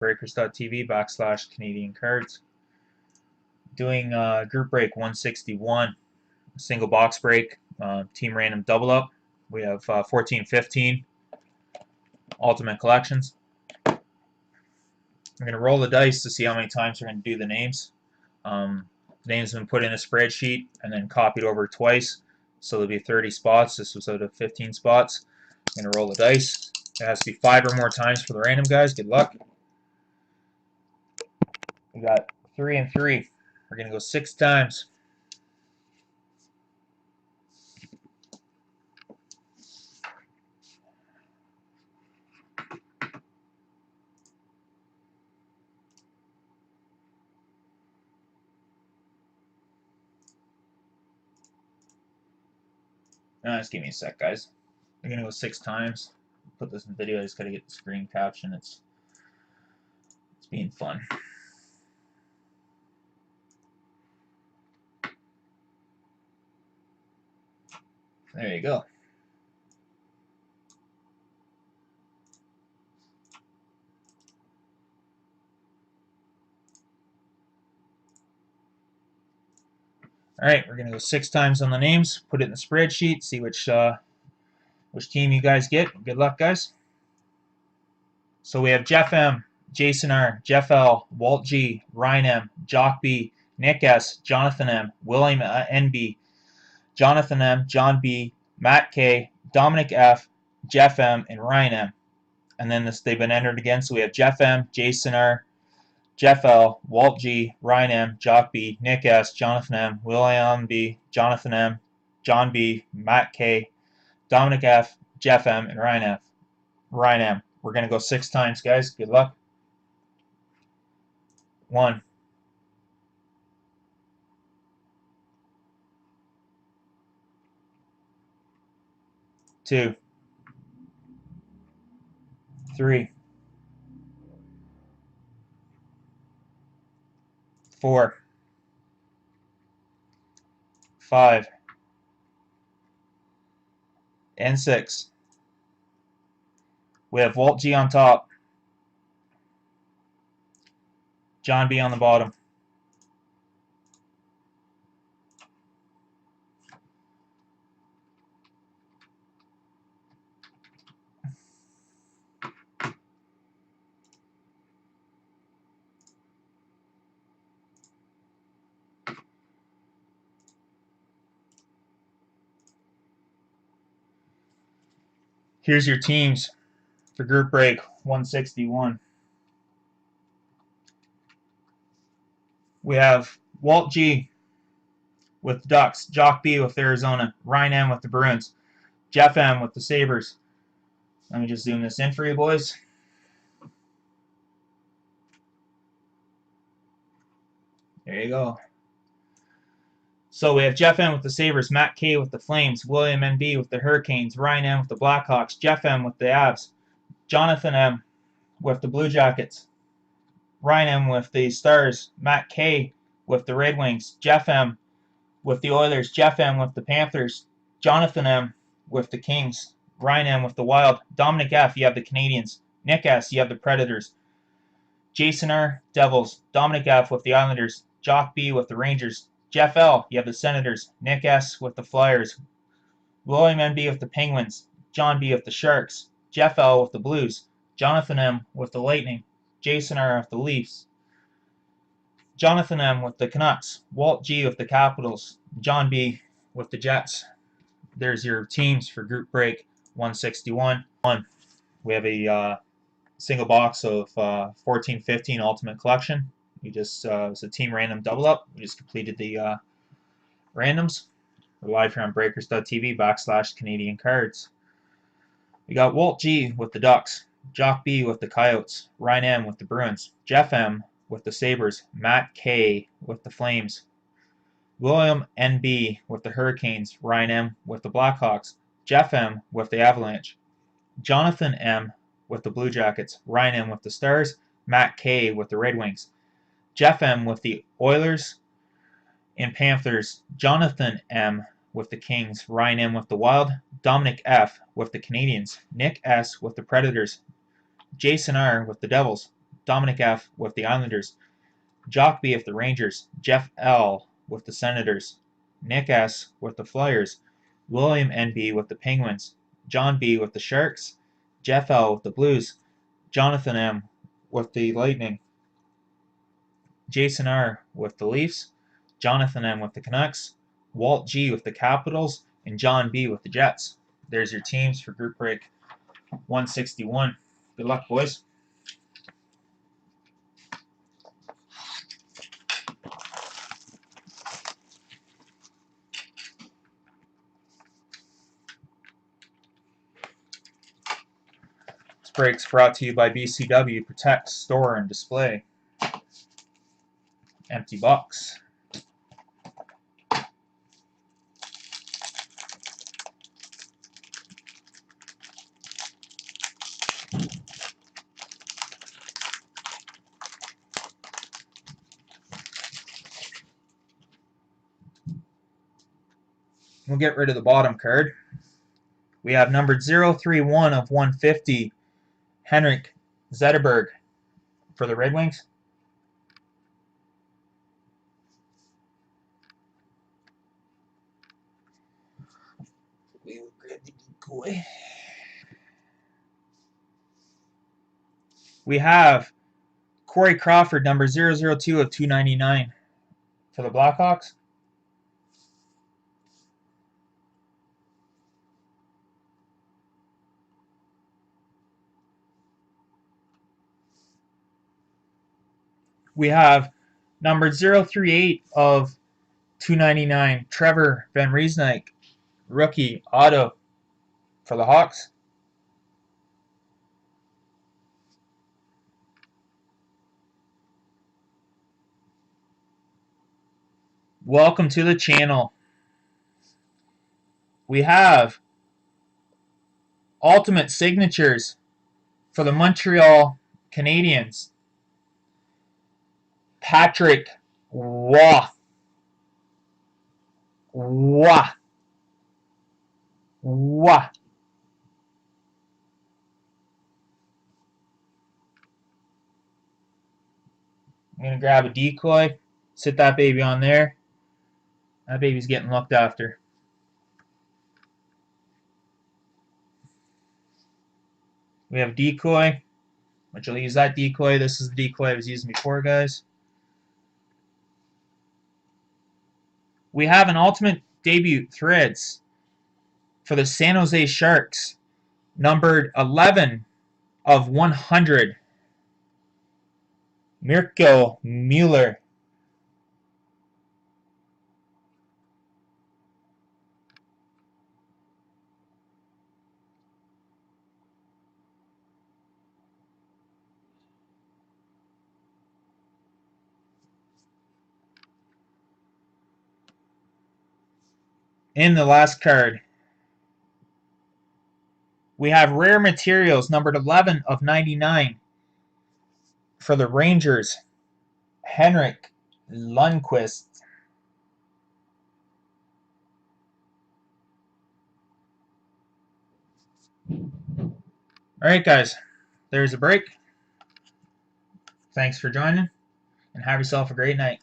breakers.tv/CanadianCards. Doing group break 161, single box break, team random double up. We have 14-15 ultimate collections. We're going to roll the dice to see how many times we're going to do the names. The names have been put in a spreadsheet and then copied over twice, so there'll be 30 spots. This was out of 15 spots. I'm going to roll the dice. It has to be 5 or more times for the random guys. Good luck. We got 3 and 3. We're going to go 6 times. Just give me a sec, guys. We're going to go 6 times. Put this in video. I just got to get the screen caption. It's being fun. There you go. Alright, we're going to go 6 times on the names, put it in the spreadsheet, see which team you guys get. Good luck, guys. So we have Jeff M, Jason R, Jeff L, Walt G, Ryan M, Jock B, Nick S, Jonathan M, William NB, Jonathan M, John B, Matt K, Dominic F, Jeff M, and Ryan M. And then they've been entered again, so we have Jeff M, Jason R, Jeff L, Walt G, Ryan M, Jock B, Nick S, Jonathan M, William B, Jonathan M, John B, Matt K, Dominic F, Jeff M, and Ryan M. We're going to go 6 times, guys. Good luck. 1, 2, 3, 4, 5, and 6. We have Walt G on top, John B on the bottom. Here's your teams for group break 161. We have Walt G with the Ducks, Jock B with Arizona, Ryan M with the Bruins, Jeff M with the Sabres. Let me just zoom this in for you, boys. There you go. So we have Jeff M with the Sabres, Matt K with the Flames, William NB with the Hurricanes, Ryan M with the Blackhawks, Jeff M with the Avs, Jonathan M with the Blue Jackets, Ryan M with the Stars, Matt K with the Red Wings, Jeff M with the Oilers, Jeff M with the Panthers, Jonathan M with the Kings, Ryan M with the Wild, Dominic F, you have the Canadiens, Nick S, you have the Predators, Jason R, Devils, Dominic F with the Islanders, Jock B with the Rangers, Jeff L, you have the Senators, Nick S with the Flyers, William NB with the Penguins, John B with the Sharks, Jeff L with the Blues, Jonathan M with the Lightning, Jason R with the Leafs, Jonathan M with the Canucks, Walt G with the Capitals, John B with the Jets. There's your teams for group break 161. We have a single box of 14-15 Ultimate Collection. We just it's a team random double up. We just completed the randoms. We're live here on breakers.tv/CanadianCards. We got Walt G with the Ducks, Jock B with the Coyotes, Ryan M with the Bruins, Jeff M with the Sabres, Matt K with the Flames, William NB with the Hurricanes, Ryan M with the Blackhawks, Jeff M with the Avalanche, Jonathan M with the Blue Jackets, Ryan M with the Stars, Matt K with the Red Wings, Jeff M with the Oilers and Panthers, Jonathan M with the Kings, Ryan M with the Wild, Dominic F with the Canadiens, Nick S with the Predators, Jason R with the Devils, Dominic F. with the Islanders, Jock B. with the Rangers, Jeff L. with the Senators, Nick S. with the Flyers, William N.B. with the Penguins, John B. with the Sharks, Jeff L. with the Blues, Jonathan M. with the Lightning, Jason R. with the Leafs, Jonathan M. with the Canucks, Walt G. with the Capitals, and John B. with the Jets. There's your teams for Group Break 161. Good luck, boys. This break's brought to you by BCW. Protect, store, and display. Empty box. We'll get rid of the bottom card. We have numbered 031 of 150, Henrik Zetterberg for the Red Wings. We will grab the decoy. We have Corey Crawford, number 002 of 299 for the Blackhawks. We have number 038 of 299, Trevor Van Riesnik, rookie auto for the Hawks. Welcome to the channel. We have Ultimate Signatures for the Montreal Canadiens, Patrick Waugh. I'm going to grab a decoy, sit that baby on there. That baby's getting looked after. We have decoy, which I'll use that decoy. This is the decoy I was using before, guys. We have an Ultimate Debut Threads for the San Jose Sharks, numbered 11 of 100, Mirko Mueller. In the last card, we have Rare Materials, numbered 11 of 99 for the Rangers, Henrik Lundqvist. Alright, guys, there's a break. Thanks for joining, and have yourself a great night.